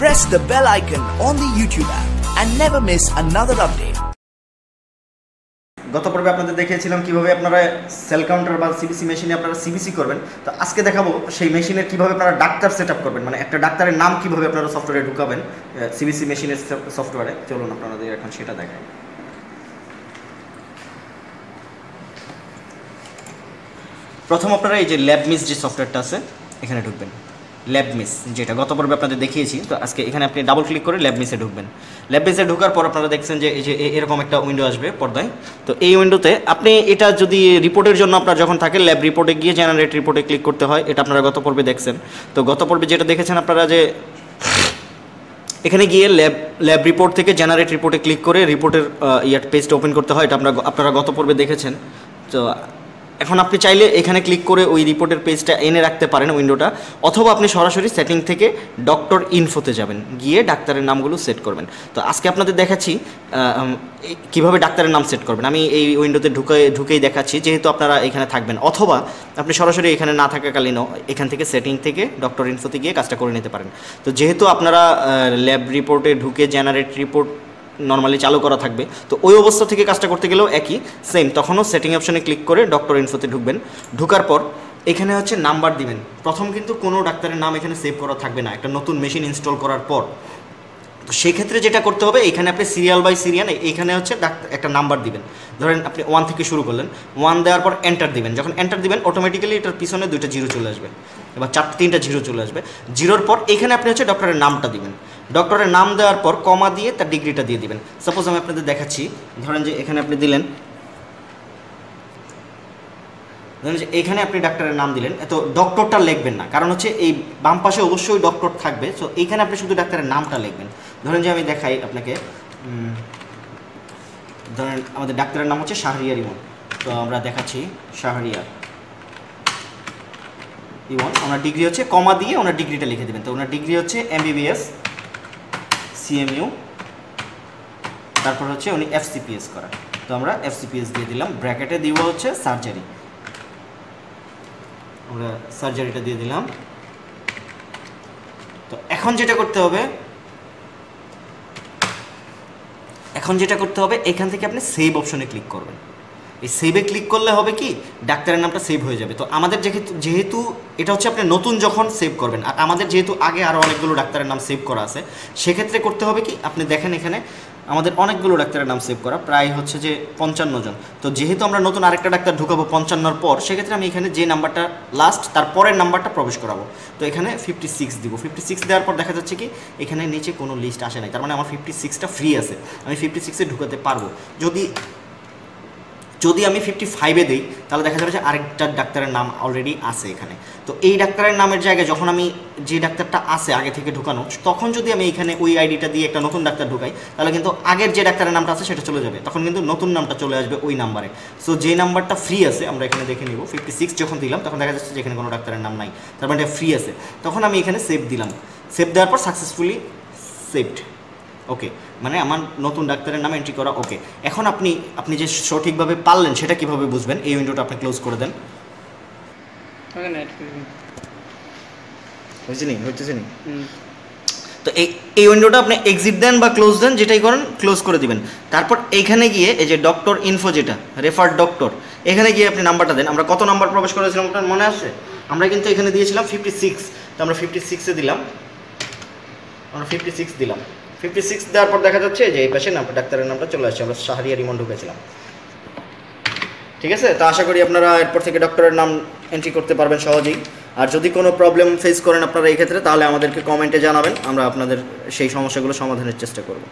Press the bell icon on the YouTube app and never miss another update. গত পর্বে আপনাদের দেখিয়েছিলাম কিভাবে আপনারা সেল কাউন্টার বা সিবিসি মেশিনে আপনারা সিবিসি করবেন। তো আজকে দেখাবো সেই মেশিনের কিভাবে আপনারা ডাক্তার সেটআপ করবেন, মানে একটা ডাক্তারের নাম কিভাবে আপনারা সফটওয়্যারে ঢুকাবেন সিবিসি মেশিনের সফটওয়্যারে। চলুন আপনাদের এখন সেটা দেখাই। প্রথম আপনারা এই যে ল্যাবমিস যে সফটওয়্যারটা আছে এখানে ঢুকবেন। ল্যাবমিস যেটা গত পর্বে আপনাদের দেখিয়েছি, তো আজকে এখানে আপনি ডাবল ক্লিক করে ল্যাবমিসে ঢুকবেন। ল্যাবমিসে ঢোকার পর আপনারা দেখছেন যে এই যে এরকম একটা উইন্ডো আসবে পর্দায়। তো এই উইন্ডোতে আপনি এটা যদি রিপোর্টের জন্য আপনার যখন থাকে ল্যাব রিপোর্টে গিয়ে জেনারেট রিপোর্টে ক্লিক করতে হয়, এটা আপনারা গত পর্বে দেখছেন। তো গত পর্বে যেটা দেখেছেন আপনারা যে এখানে গিয়ে ল্যাব রিপোর্ট থেকে জেনারেট রিপোর্টে ক্লিক করে রিপোর্টের পেজটা ওপেন করতে হয়, এটা আপনারা গত পর্বে দেখেছেন। তো এখন আপনি চাইলে এখানে ক্লিক করে ওই রিপোর্টের পেজটা এনে রাখতে পারেন উইন্ডোটা, অথবা আপনি সরাসরি সেটিং থেকে ডক্টর ইনফোতে যাবেন, গিয়ে ডাক্তারের নামগুলো সেট করবেন। তো আজকে আপনাদের দেখাচ্ছি কিভাবে ডাক্তারের নাম সেট করবেন। আমি এই উইন্ডোতে ঢুকেই দেখাচ্ছি, যেহেতু আপনারা এখানে থাকবেন, অথবা আপনি সরাসরি এখানে না থাকাকালীনও এখান থেকে সেটিং থেকে ডক্টর ইনফোতে গিয়ে কাজটা করে নিতে পারেন। তো যেহেতু আপনারা ল্যাব রিপোর্টে ঢুকে জেনারেট রিপোর্ট নর্মালি চালু করা থাকবে, তো ওই অবস্থা থেকে কাজটা করতে গেলেও একই সেম, তখনও সেটিং অপশনে ক্লিক করে ডক্টর ইনফোতে ঢুকবেন। ঢুকার পর এখানে হচ্ছে নাম্বার দিবেন। প্রথম কিন্তু কোনো ডাক্তারের নাম এখানে সেভ করা থাকবে না একটা নতুন মেশিন ইনস্টল করার পর। তো সেক্ষেত্রে যেটা করতে হবে, এখানে আপনি সিরিয়াল বাই সিরিয়াল এইখানে হচ্ছে একটা নাম্বার দিবেন। ধরেন আপনি 1 থেকে শুরু করলেন, 1 দেওয়ার পর এন্টার দিবেন। যখন এন্টার দিবেন অটোমেটিক্যালি এটার পিছনে 2টা জিরো চলে আসবে, এবার 3টা জিরো চলে আসবে। জিরোর পর এখানে আপনি হচ্ছে ডক্টরের নামটা দিবেন। ডক্টরের নাম দেওয়ার পর কমা দিয়ে তার ডিগ্রিটা দিয়ে দিবেন। সাপোজ আমি আপনাদের দেখাচ্ছি, ধরেন যে এখানে আপনি দিলেন, ধরেন যে এখানে আপনি ডাক্তারের নাম দিলেন, তো ডক্টরটা লিখবেন না, কারণ হচ্ছে এই বাম পাশে অবশ্যই ডক্টর থাকবে। সো এইখানে আপনি শুধু ডাক্তারের নামটা লিখবেন। ধরেন যে আমি দেখাই আপনাকে, ধরেন আমাদের ডাক্তারের নাম হচ্ছে শাহরিয়ার ইমন। তো আমরা দেখাচ্ছি শাহরিয়ার ইমন, ওনার ডিগ্রি হচ্ছে, কমা দিয়ে ওনার ডিগ্রিটা লিখে দেবেন। তো ওনার ডিগ্রি হচ্ছে MBBS CMU, তারপর হচ্ছে উনি FCPS করা, তো আমরা FCPS দিয়ে দিলাম। ব্র্যাকেটে দিব হচ্ছে সার্জারি, আমরা সার্জারিটা দিয়ে দিলাম। তো এখন যেটা করতে হবে এখান থেকে আপনি সেভ অপশনে ক্লিক করবেন। এই সেভে ক্লিক করলে হবে কি, ডাক্তারের নামটা সেভ হয়ে যাবে। তো আমাদের যেহেতু এটা হচ্ছে আপনি নতুন যখন সেভ করবেন, আর আমাদের যেহেতু আগে আরও অনেকগুলো ডাক্তারের নাম সেভ করা আছে, সেক্ষেত্রে করতে হবে কি, আপনি দেখেন এখানে আমাদের অনেকগুলো ডাক্তারের নাম সেভ করা, প্রায় হচ্ছে যে 55 জন। তো যেহেতু আমরা নতুন আরেকটা ডাক্তার ঢুকাবো 55-র পর, সেক্ষেত্রে আমি এখানে যে নাম্বারটা লাস্ট তার পরের নাম্বারটা প্রবেশ করাবো। তো এখানে 56 দিব। 56 দেওয়ার পর দেখা যাচ্ছে কি এখানে নিচে কোনো লিস্ট আসে নাই, তার মানে আমার 56টা ফ্রি আছে, আমি 56-এ ঢুকাতে পারবো। যদি আমি 55-এ দিই, তাহলে দেখা যাবে যে আরেকটা ডাক্তারের নাম অলরেডি আছে এখানে। তো এই ডাক্তারের নামের জায়গায় যখন আমি যে ডাক্তারটা আছে আগে থেকে ঢুকানো, তখন যদি আমি এখানে ওই আইডিটা দিয়ে একটা নতুন ডাক্তার ঢুকাই, তাহলে কিন্তু আগের যে ডাক্তারের নামটা আছে সেটা চলে যাবে, তখন কিন্তু নতুন নামটা চলে আসবে ওই নাম্বারে। সো যে নাম্বারটা ফ্রি আছে আমরা এখানে দেখে নিব। 56 যখন দিলাম তখন দেখা যাচ্ছে যে এখানে কোনো ডাক্তারের নাম নাই, তার মানে এটা ফ্রি আছে। তখন আমি এখানে সেভ দিলাম। সেভ দেওয়ার পর সাকসেসফুলি সেভড, ওকে, মানে আমার নতুন ডাক্তারের নাম এন্ট্রি করা ওকে। এখন আপনি যে সঠিকভাবে পারলেন সেটা কিভাবে বুঝবেন, এই উইন্ডোটা আপনি ক্লোজ করে দেন। তো এই উইন্ডোটা আপনি এক্সিট দেন বা ক্লোজ দেন, যেটাই করেন ক্লোজ করে দিবেন। তারপর এইখানে গিয়ে এই যে ডক্টর ইনফো, যেটা রেফার্ড ডক্টর, এখানে গিয়ে আপনি নাম্বারটা দেন। আমরা কত নাম্বার প্রবেশ করেছিলাম আপনার মনে আছে? আমরা কিন্তু এখানে দিয়েছিলাম 56, তো আমরা 56-এ দিলাম, আমরা 56 দিলাম। 56 দেওয়ার পর দেখা যাচ্ছে যে এই পাশে ডাক্তারের নামটা চলে আসছে, আমরা শাহরিয়ার ইমন ঢুকেছিলাম। ঠিক আছে, তো আশা করি আপনারা এরপর থেকে ডক্টরের নাম এন্ট্রি করতে পারবেন সহজেই। আর যদি কোনো প্রবলেম ফেস করেন আপনারা এই ক্ষেত্রে, তাহলে আমাদেরকে কমেন্টে জানাবেন, আমরা আপনাদের সেই সমস্যাগুলো সমাধানের চেষ্টা করব।